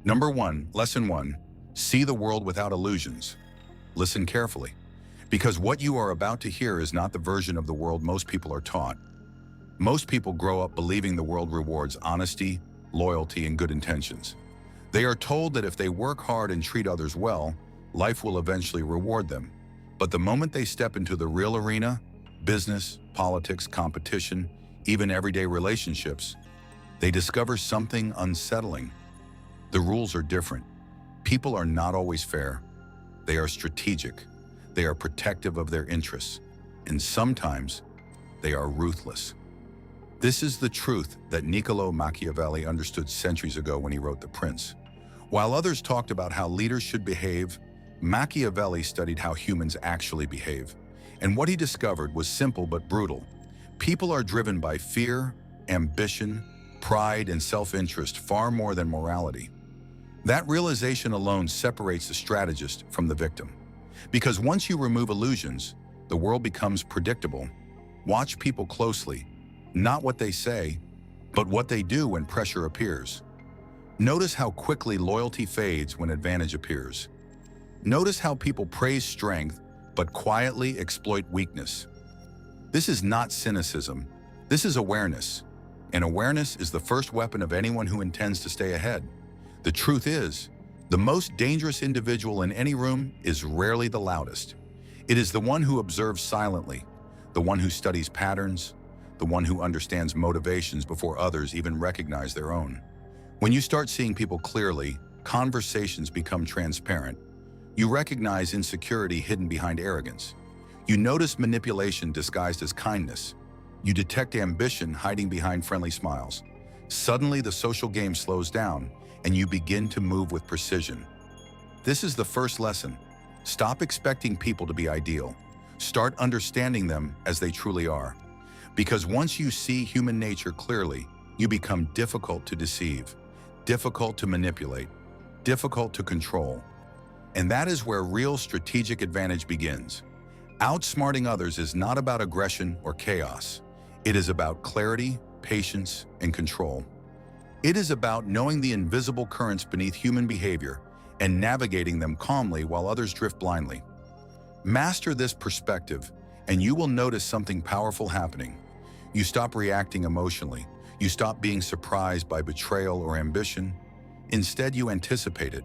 Number 1, Lesson 1, see the world without illusions. Listen carefully, because what you are about to hear is not the version of the world most people are taught. Most people grow up believing the world rewards honesty, loyalty, and good intentions. They are told that if they work hard and treat others well, life will eventually reward them. But the moment they step into the real arena, business, politics, competition, even everyday relationships, they discover something unsettling. The rules are different. People are not always fair. They are strategic. They are protective of their interests. And sometimes they are ruthless. This is the truth that Niccolò Machiavelli understood centuries ago when he wrote The Prince. While others talked about how leaders should behave, Machiavelli studied how humans actually behave. And what he discovered was simple but brutal. People are driven by fear, ambition, pride, and self-interest far more than morality. That realization alone separates the strategist from the victim. Because once you remove illusions, the world becomes predictable. Watch people closely, not what they say, but what they do when pressure appears. Notice how quickly loyalty fades when advantage appears. Notice how people praise strength, but quietly exploit weakness. This is not cynicism. This is awareness. And awareness is the first weapon of anyone who intends to stay ahead. The truth is, the most dangerous individual in any room is rarely the loudest. It is the one who observes silently, the one who studies patterns, the one who understands motivations before others even recognize their own. When you start seeing people clearly, conversations become transparent. You recognize insecurity hidden behind arrogance. You notice manipulation disguised as kindness. You detect ambition hiding behind friendly smiles. Suddenly, the social game slows down, and you begin to move with precision. This is the first lesson. Stop expecting people to be ideal. Start understanding them as they truly are. Because once you see human nature clearly, you become difficult to deceive, difficult to manipulate, difficult to control. And that is where real strategic advantage begins. Outsmarting others is not about aggression or chaos. It is about clarity, patience, and control. It is about knowing the invisible currents beneath human behavior and navigating them calmly while others drift blindly. Master this perspective, and you will notice something powerful happening. You stop reacting emotionally. You stop being surprised by betrayal or ambition. Instead, you anticipate it.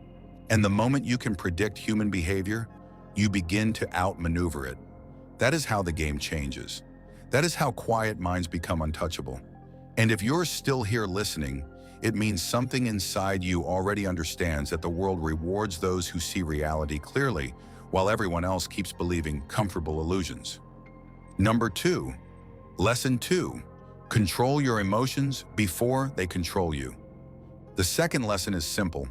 And the moment you can predict human behavior, you begin to outmaneuver it. That is how the game changes. That is how quiet minds become untouchable. And if you're still here listening, it means something inside you already understands that the world rewards those who see reality clearly, while everyone else keeps believing comfortable illusions. Number 2, Lesson 2, control your emotions before they control you. The second lesson is simple,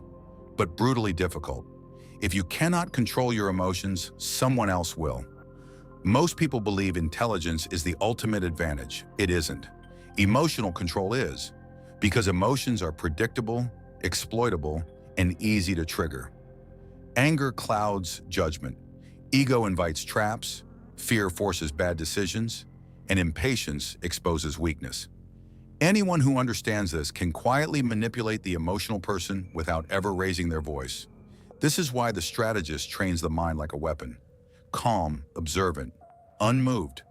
but brutally difficult. If you cannot control your emotions, someone else will. Most people believe intelligence is the ultimate advantage. It isn't. Emotional control is, because emotions are predictable, exploitable, and easy to trigger. Anger clouds judgment. Ego invites traps. Fear forces bad decisions. And impatience exposes weakness. Anyone who understands this can quietly manipulate the emotional person without ever raising their voice. This is why the strategist trains the mind like a weapon. Calm, observant, unmoved.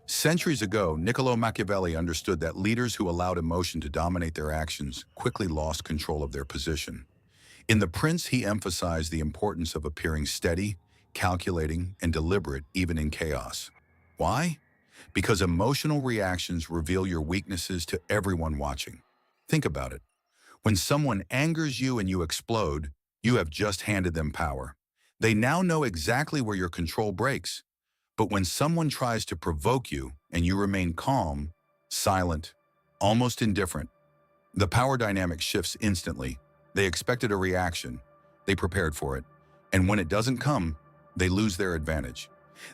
Centuries ago, Niccolò Machiavelli understood that leaders who allowed emotion to dominate their actions quickly lost control of their position. In The Prince, he emphasized the importance of appearing steady, calculating, and deliberate even in chaos. Why? Because emotional reactions reveal your weaknesses to everyone watching. Think about it. When someone angers you and you explode, you have just handed them power. They now know exactly where your control breaks. But when someone tries to provoke you and you remain calm, silent, almost indifferent, the power dynamic shifts instantly. They expected a reaction. They prepared for it. And when it doesn't come, they lose their advantage.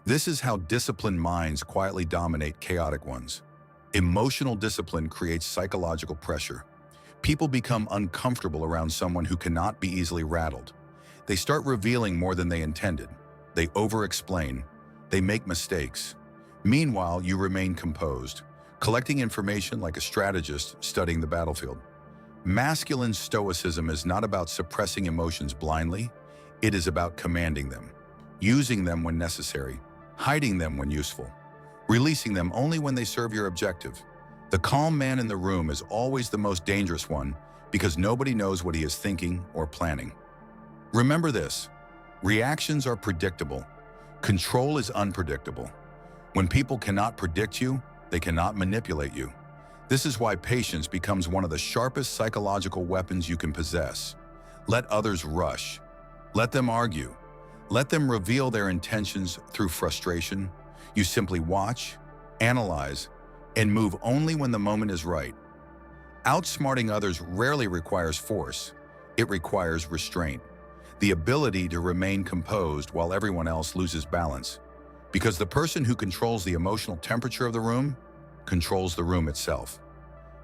This is how disciplined minds quietly dominate chaotic ones. Emotional discipline creates psychological pressure. People become uncomfortable around someone who cannot be easily rattled. They start revealing more than they intended. They over-explain. They make mistakes. Meanwhile, you remain composed, collecting information like a strategist studying the battlefield. Masculine stoicism is not about suppressing emotions blindly. It is about commanding them, using them when necessary, hiding them when useful, releasing them only when they serve your objective. The calm man in the room is always the most dangerous one because nobody knows what he is thinking or planning. Remember this: reactions are predictable. Control is unpredictable. When people cannot predict you, they cannot manipulate you. This is why patience becomes one of the sharpest psychological weapons you can possess. Let others rush. Let them argue. Let them reveal their intentions through frustration. You simply watch, analyze, and move only when the moment is right. Outsmarting others rarely requires force. It requires restraint, the ability to remain composed while everyone else loses balance. Because the person who controls the emotional temperature of the room controls the room itself.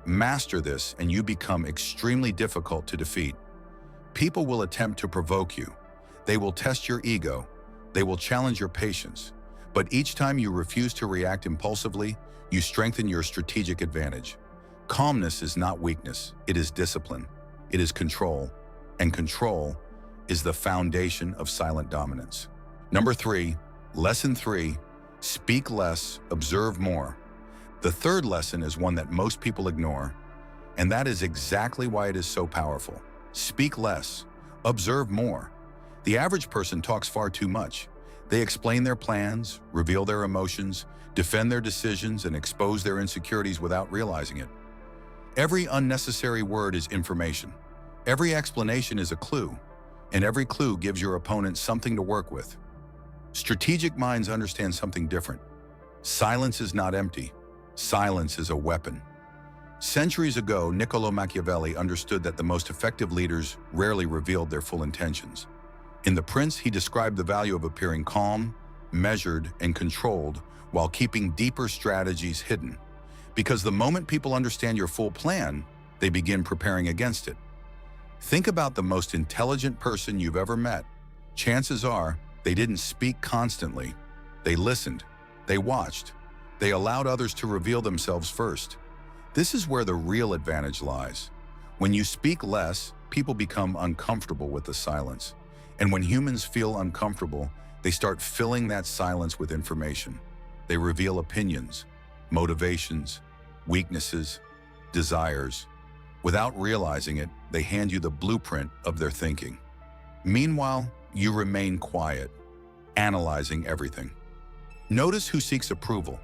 Master this and you become extremely difficult to defeat. People will attempt to provoke you. They will test your ego. They will challenge your patience. But each time you refuse to react impulsively, you strengthen your strategic advantage. Calmness is not weakness. It is discipline. It is control. And control is the foundation of silent dominance. Number 3, lesson 3, speak less, observe more. The third lesson is one that most people ignore, and that is exactly why it is so powerful. Speak less, observe more. The average person talks far too much. They explain their plans, reveal their emotions, defend their decisions, and expose their insecurities without realizing it. Every unnecessary word is information. Every explanation is a clue, and every clue gives your opponent something to work with. Strategic minds understand something different. Silence is not empty. Silence is a weapon. Centuries ago, Niccolò Machiavelli understood that the most effective leaders rarely revealed their full intentions. In The Prince, he described the value of appearing calm, measured, and controlled while keeping deeper strategies hidden. Because the moment people understand your full plan, they begin preparing against it. Think about the most intelligent person you've ever met. Chances are, they didn't speak constantly. They listened. They watched. They allowed others to reveal themselves first. This is where the real advantage lies. When you speak less, people become uncomfortable with the silence. And when humans feel uncomfortable, they start filling that silence with information. They reveal opinions, motivations, weaknesses, desires. Without realizing it, they hand you the blueprint of their thinking. Meanwhile, you remain quiet, analyzing everything. Notice who seeks approval.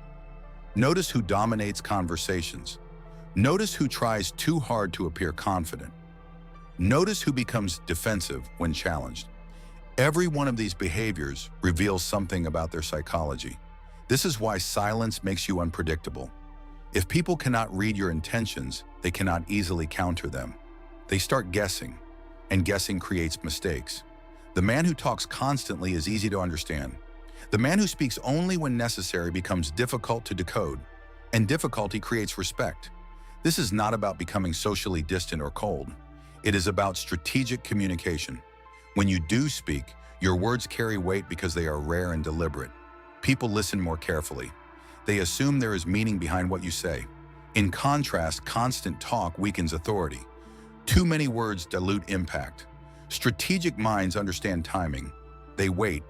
Notice who dominates conversations. Notice who tries too hard to appear confident. Notice who becomes defensive when challenged. Every one of these behaviors reveals something about their psychology. This is why silence makes you unpredictable. If people cannot read your intentions, they cannot easily counter them. They start guessing, and guessing creates mistakes. The man who talks constantly is easy to understand. The man who speaks only when necessary becomes difficult to decode, and difficulty creates respect. This is not about becoming socially distant or cold. It is about strategic communication. When you do speak, your words carry weight because they are rare and deliberate. People listen more carefully. They assume there is meaning behind what you say. In contrast, constant talk weakens authority. Too many words dilute impact. Strategic minds understand timing. They wait.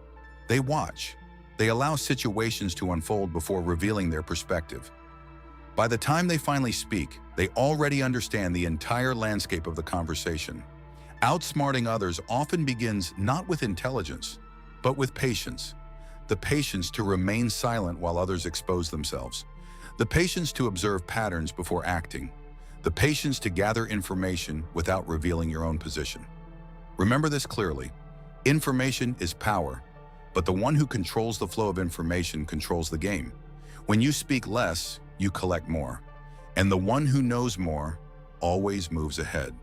They watch. They allow situations to unfold before revealing their perspective. By the time they finally speak, they already understand the entire landscape of the conversation. Outsmarting others often begins not with intelligence, but with patience. The patience to remain silent while others expose themselves. The patience to observe patterns before acting. The patience to gather information without revealing your own position. Remember this clearly. Information is power, but the one who controls the flow of information controls the game. When you speak less, you collect more. And the one who knows more always moves ahead.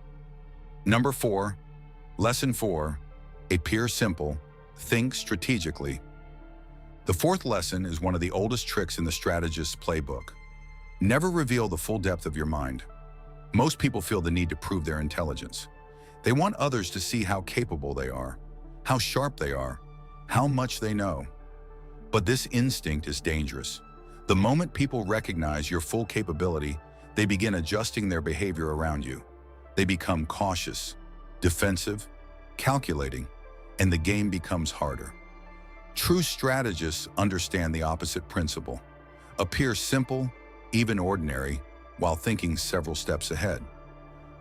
Number 4, lesson 4, appear simple, think strategically. The fourth lesson is one of the oldest tricks in the strategist's playbook. Never reveal the full depth of your mind. Most people feel the need to prove their intelligence. They want others to see how capable they are, how sharp they are, how much they know. But this instinct is dangerous. The moment people recognize your full capability, they begin adjusting their behavior around you. They become cautious, defensive, calculating, and the game becomes harder. True strategists understand the opposite principle, appear simple, even ordinary, while thinking several steps ahead.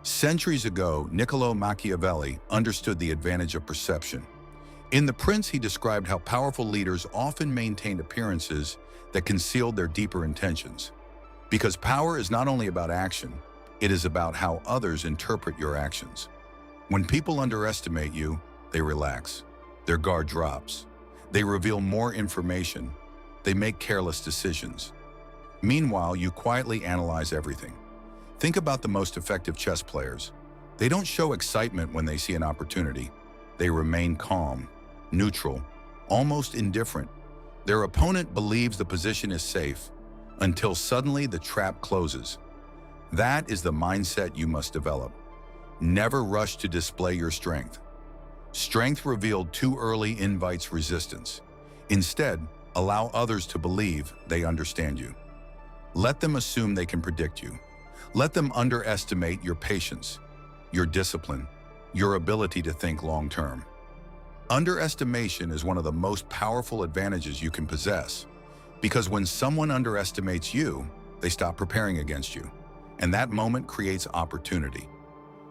Centuries ago, Niccolò Machiavelli understood the advantage of perception. In The Prince, he described how powerful leaders often maintained appearances that concealed their deeper intentions. Because power is not only about action, it is about how others interpret your actions. When people underestimate you, they relax. Their guard drops. They reveal more information. They make careless decisions. Meanwhile, you quietly analyze everything. Think about the most effective chess players. They don't show excitement when they see an opportunity. They remain calm, neutral, almost indifferent. Their opponent believes the position is safe until suddenly the trap closes. That is the mindset you must develop. Never rush to display your strength. Strength revealed too early invites resistance. Instead, allow others to believe they understand you. Let them assume they can predict you. Let them underestimate your patience, your discipline, your ability to think long-term. Underestimation is one of the most powerful advantages you can possess, because when someone underestimates you, they stop preparing against you, and that moment creates opportunity.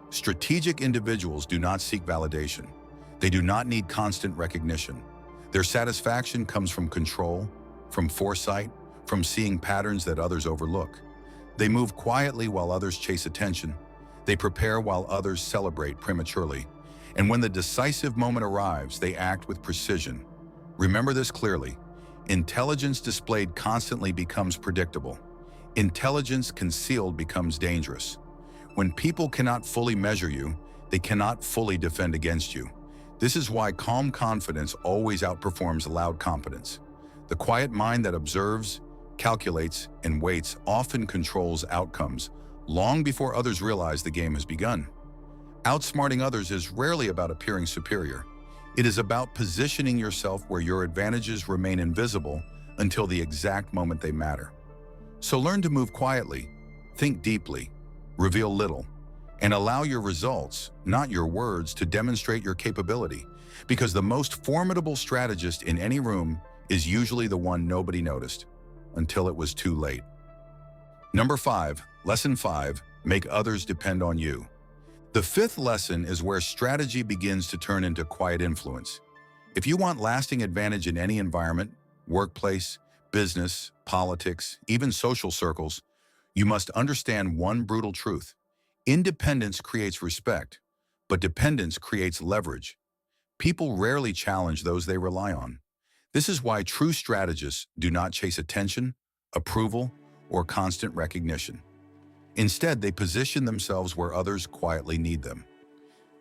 Strategic individuals do not seek validation. They do not need constant recognition. Their satisfaction comes from control, from foresight, from seeing patterns that others overlook. They move quietly while others chase attention. They prepare while others celebrate prematurely. And when the decisive moment arrives, they act with precision. Remember this clearly. Intelligence displayed constantly becomes predictable. Intelligence concealed becomes dangerous. When people cannot fully measure you, they cannot fully defend against you. This is why calm confidence always outperforms loud competence. The quiet mind that observes, calculates, and waits often controls outcomes long before others realize the game has begun. Outsmarting others is rarely about appearing superior. It is about positioning yourself where your advantages remain invisible until the exact moment they matter. So learn to move quietly, think deeply, reveal little, and allow your results, not your words, to demonstrate your capability, because the most formidable strategist in any room is usually the one nobody noticed until it was too late. Number 5, Lesson 5, make others depend on you. The fifth lesson is where strategy begins to turn into quiet influence. If you want lasting advantage in any environment, workplace, business, politics, even social circles, you must understand one brutal truth. Independence creates respect, but dependence creates leverage. People rarely challenge those they rely on. This is why true strategists do not chase attention, approval, or constant recognition. Instead, they position themselves where others quietly need them.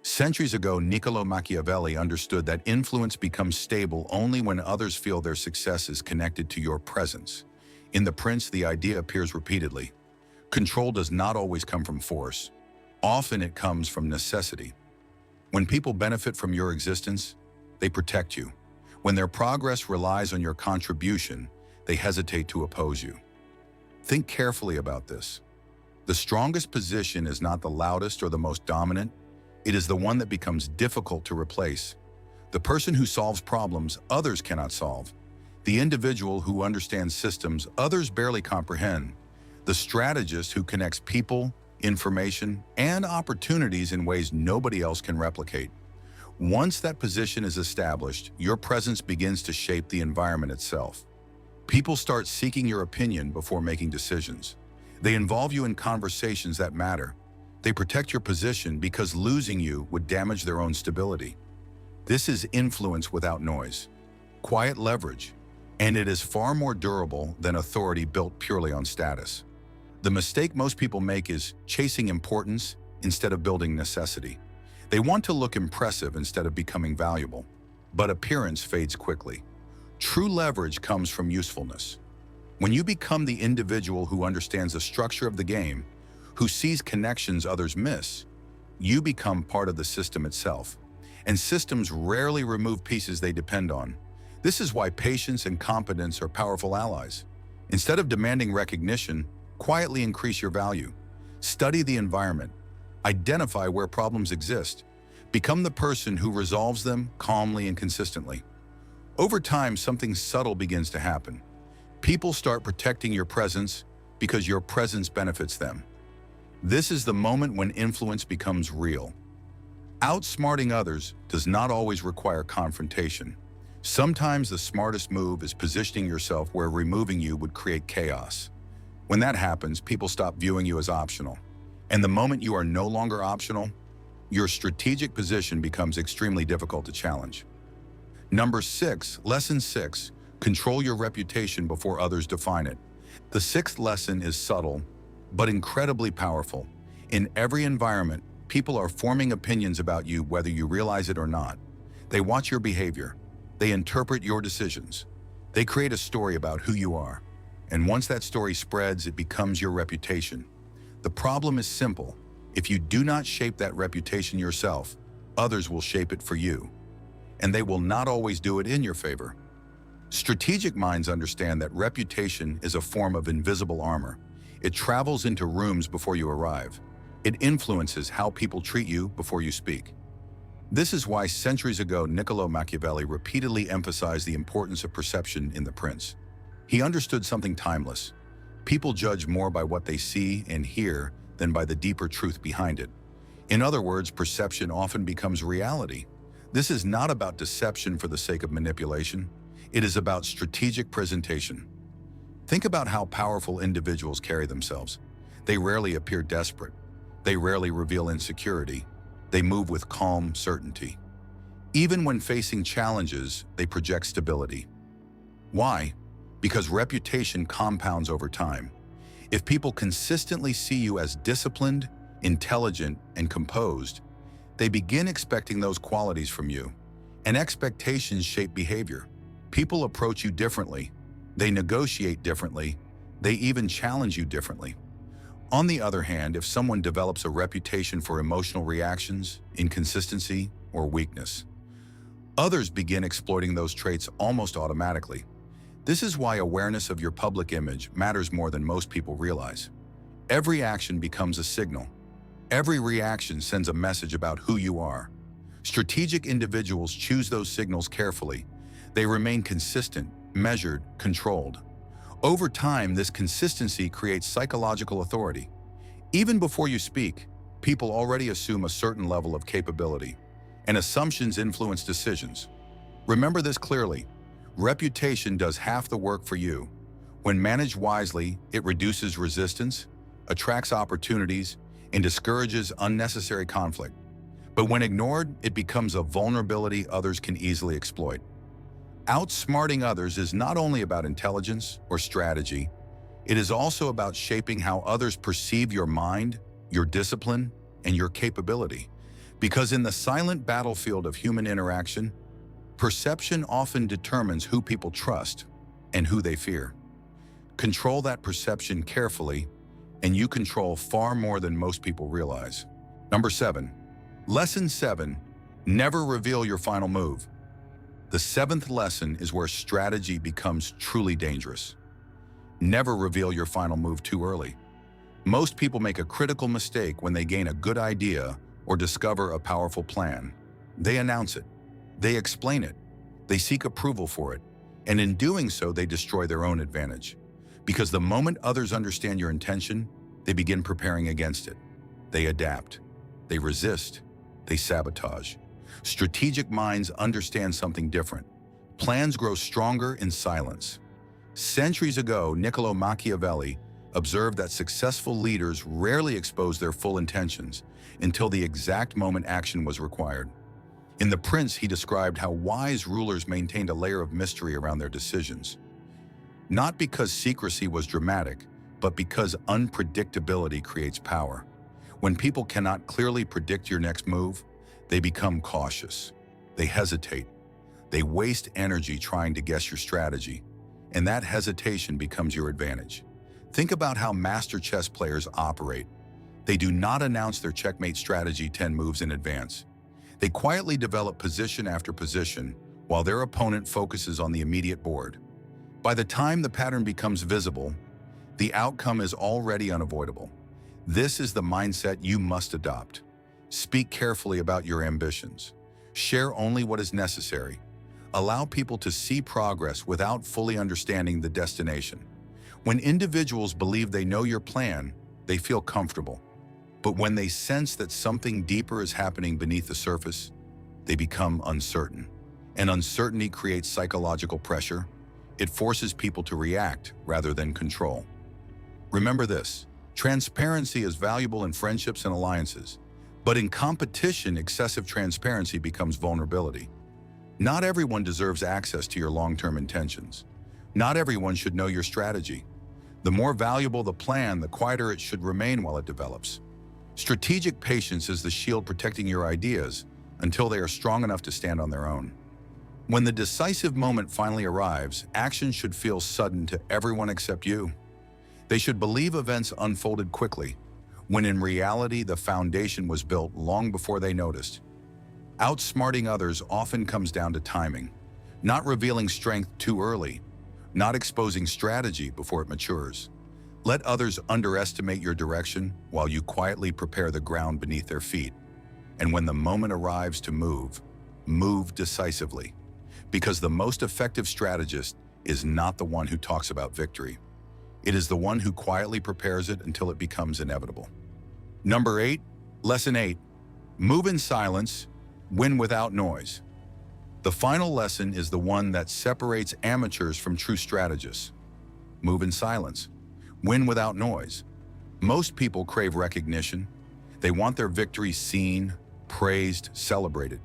Centuries ago, Niccolò Machiavelli understood that influence becomes stable only when others feel their success is connected to your presence. In The Prince, the idea appears repeatedly. Control does not always come from force. Often it comes from necessity. When people benefit from your existence, they protect you. When their progress relies on your contribution, they hesitate to oppose you. Think carefully about this. The strongest position is not the loudest or the most dominant. It is the one that becomes difficult to replace. The person who solves problems others cannot solve. The individual who understands systems others barely comprehend. The strategist who connects people, information, and opportunities in ways nobody else can replicate. Once that position is established, your presence begins to shape the environment itself. People start seeking your opinion before making decisions. They involve you in conversations that matter. They protect your position because losing you would damage their own stability. This is influence without noise, quiet leverage, and it is far more durable than authority built purely on status. The mistake most people make is chasing importance instead of building necessity. They want to look impressive instead of becoming valuable, but appearance fades quickly. True leverage comes from usefulness. When you become the individual who understands the structure of the game, who sees connections others miss, you become part of the system itself. And systems rarely remove pieces they depend on. This is why patience and competence are powerful allies. Instead of demanding recognition, quietly increase your value. Study the environment. Identify where problems exist. Become the person who resolves them calmly and consistently. Over time, something subtle begins to happen. People start protecting your presence because your presence benefits them. This is the moment when influence becomes real. Outsmarting others does not always require confrontation. Sometimes the smartest move is positioning yourself where removing you would create chaos. When that happens, people stop viewing you as optional. And the moment you are no longer optional, your strategic position becomes extremely difficult to challenge. Number 6, lesson 6, control your reputation before others define it. The sixth lesson is subtle, but incredibly powerful. In every environment, people are forming opinions about you whether you realize it or not. They watch your behavior. They interpret your decisions. They create a story about who you are. And once that story spreads, it becomes your reputation. The problem is simple. If you do not shape that reputation yourself, others will shape it for you. And they will not always do it in your favor. Strategic minds understand that reputation is a form of invisible armor. It travels into rooms before you arrive. It influences how people treat you before you speak. This is why centuries ago Niccolò Machiavelli repeatedly emphasized the importance of perception in The Prince. He understood something timeless. People judge more by what they see and hear than by the deeper truth behind it. In other words, perception often becomes reality. This is not about deception for the sake of manipulation. It is about strategic presentation. Think about how powerful individuals carry themselves. They rarely appear desperate. They rarely reveal insecurity. They move with calm certainty. Even when facing challenges, they project stability. Why? Because reputation compounds over time. If people consistently see you as disciplined, intelligent, and composed, they begin expecting those qualities from you. And expectations shape behavior. People approach you differently. They negotiate differently. They even challenge you differently. On the other hand, if someone develops a reputation for emotional reactions, inconsistency, or weakness, others begin exploiting those traits almost automatically. This is why awareness of your public image matters more than most people realize. Every action becomes a signal. Every reaction sends a message about who you are. Strategic individuals choose those signals carefully. They remain consistent, measured, controlled. Over time, this consistency creates psychological authority. Even before you speak, people already assume a certain level of capability, and assumptions influence decisions. Remember this clearly. Reputation does half the work for you. When managed wisely, it reduces resistance, attracts opportunities, and discourages unnecessary conflict. But when ignored, it becomes a vulnerability others can easily exploit. Outsmarting others is not only about intelligence or strategy, it is also about shaping how others perceive your mind, your discipline, and your capability. Because in the silent battlefield of human interaction, perception often determines who people trust and who they fear. Control that perception carefully, and you control far more than most people realize. Number 7. Lesson 7. Never reveal your final move. The 7th lesson is where strategy becomes truly dangerous. Never reveal your final move too early. Most people make a critical mistake when they gain a good idea or discover a powerful plan. They announce it. They explain it. They seek approval for it. And in doing so, they destroy their own advantage. Because the moment others understand your intention, they begin preparing against it. They adapt. They resist. They sabotage. Strategic minds understand something different. Plans grow stronger in silence. Centuries ago, Niccolò Machiavelli observed that successful leaders rarely expose their full intentions until the exact moment action was required. In The Prince, he described how wise rulers maintained a layer of mystery around their decisions. Not because secrecy was dramatic, but because unpredictability creates power. When people cannot clearly predict your next move, they become cautious. They hesitate. They waste energy trying to guess your strategy, and that hesitation becomes your advantage. Think about how master chess players operate. They do not announce their checkmate strategy 10 moves in advance. They quietly develop position after position while their opponent focuses on the immediate board. By the time the pattern becomes visible, the outcome is already unavoidable. This is the mindset you must adopt. Speak carefully about your ambitions. Share only what is necessary. Allow people to see progress without fully understanding the destination. When individuals believe they know your plan, they feel comfortable. But when they sense that something deeper is happening beneath the surface, they become uncertain. And uncertainty creates psychological pressure. It forces people to react rather than control. Remember this, transparency is valuable in friendships and alliances, but in competition, excessive transparency becomes vulnerability. Not everyone deserves access to your long-term intentions. Not everyone should know your strategy. The more valuable the plan, the quieter it should remain while it develops. Strategic patience is the shield protecting your ideas until they are strong enough to stand on their own. When the decisive moment finally arrives, action should feel sudden to everyone except you. They should believe events unfolded quickly, when in reality the foundation was built long before they noticed. Outsmarting others often comes down to timing, not revealing strength too early, not exposing strategy before it matures. Let others underestimate your direction while you quietly prepare the ground beneath their feet. And when the moment arrives to move, move decisively. Because the most effective strategist is not the one who talks about victory. It is the one who quietly prepares it until it becomes inevitable. Number 8, Lesson 8. Move in silence, win without noise. The final lesson is the one that separates amateurs from true strategists. Move in silence, win without noise. Most people crave recognition. They want their victories seen, praised, celebrated.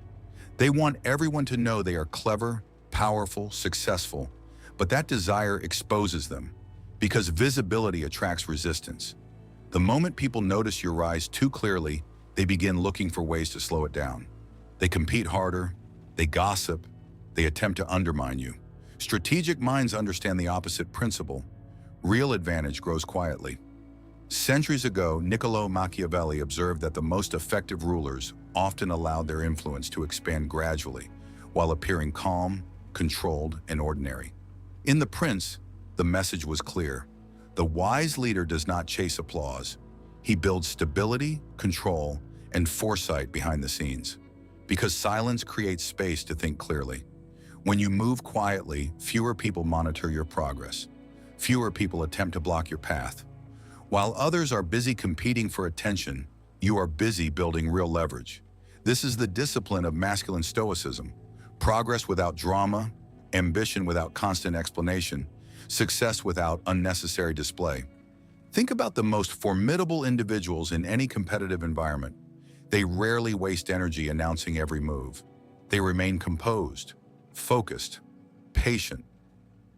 They want everyone to know they are clever, powerful, successful, but that desire exposes them because visibility attracts resistance. The moment people notice your rise too clearly, they begin looking for ways to slow it down. They compete harder, they gossip, they attempt to undermine you. Strategic minds understand the opposite principle. Real advantage grows quietly. Centuries ago, Niccolò Machiavelli observed that the most effective rulers often allowed their influence to expand gradually, while appearing calm, controlled, and ordinary. In The Prince, the message was clear. The wise leader does not chase applause. He builds stability, control, and foresight behind the scenes. Because silence creates space to think clearly. When you move quietly, fewer people monitor your progress. Fewer people attempt to block your path. While others are busy competing for attention, you are busy building real leverage. This is the discipline of masculine stoicism. Progress without drama, ambition without constant explanation, success without unnecessary display. Think about the most formidable individuals in any competitive environment. They rarely waste energy announcing every move. They remain composed, focused, patient.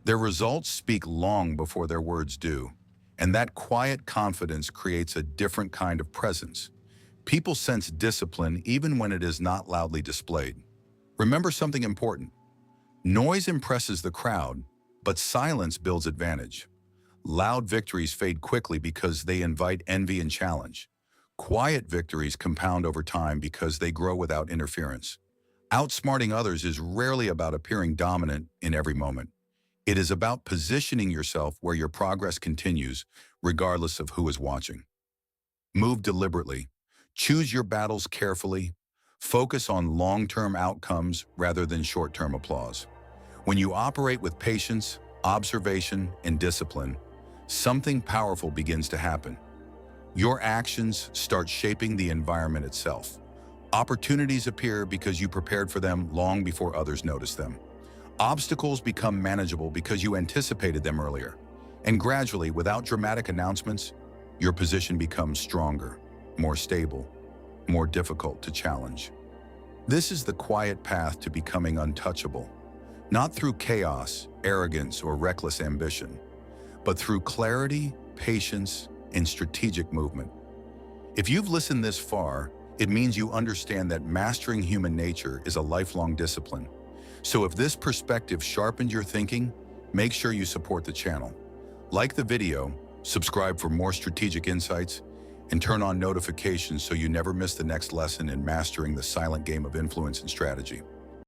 Their results speak long before their words do. And that quiet confidence creates a different kind of presence. People sense discipline even when it is not loudly displayed. Remember something important. Noise impresses the crowd, but silence builds advantage. Loud victories fade quickly because they invite envy and challenge. Quiet victories compound over time because they grow without interference. Outsmarting others is rarely about appearing dominant in every moment. It is about positioning yourself where your progress continues, regardless of who is watching. Move deliberately. Choose your battles carefully. Focus on long-term outcomes rather than short-term applause. When you operate with patience, observation, and discipline, something powerful begins to happen. Your actions start shaping the environment itself. Opportunities appear because you prepared for them long before others noticed them. Obstacles become manageable because you anticipated them earlier. And gradually, without dramatic announcements, your position becomes stronger, more stable, more difficult to challenge. This is the quiet path to becoming untouchable, not through chaos, arrogance, or reckless ambition, but through clarity, patience, and strategic movement. If you've listened this far, it means you understand that mastering human nature is a lifelong discipline. So if this perspective sharpened your thinking, make sure you support the channel. Like the video, subscribe for more strategic insights, and turn on notifications so you never miss the next lesson in mastering the silent game of influence and strategy.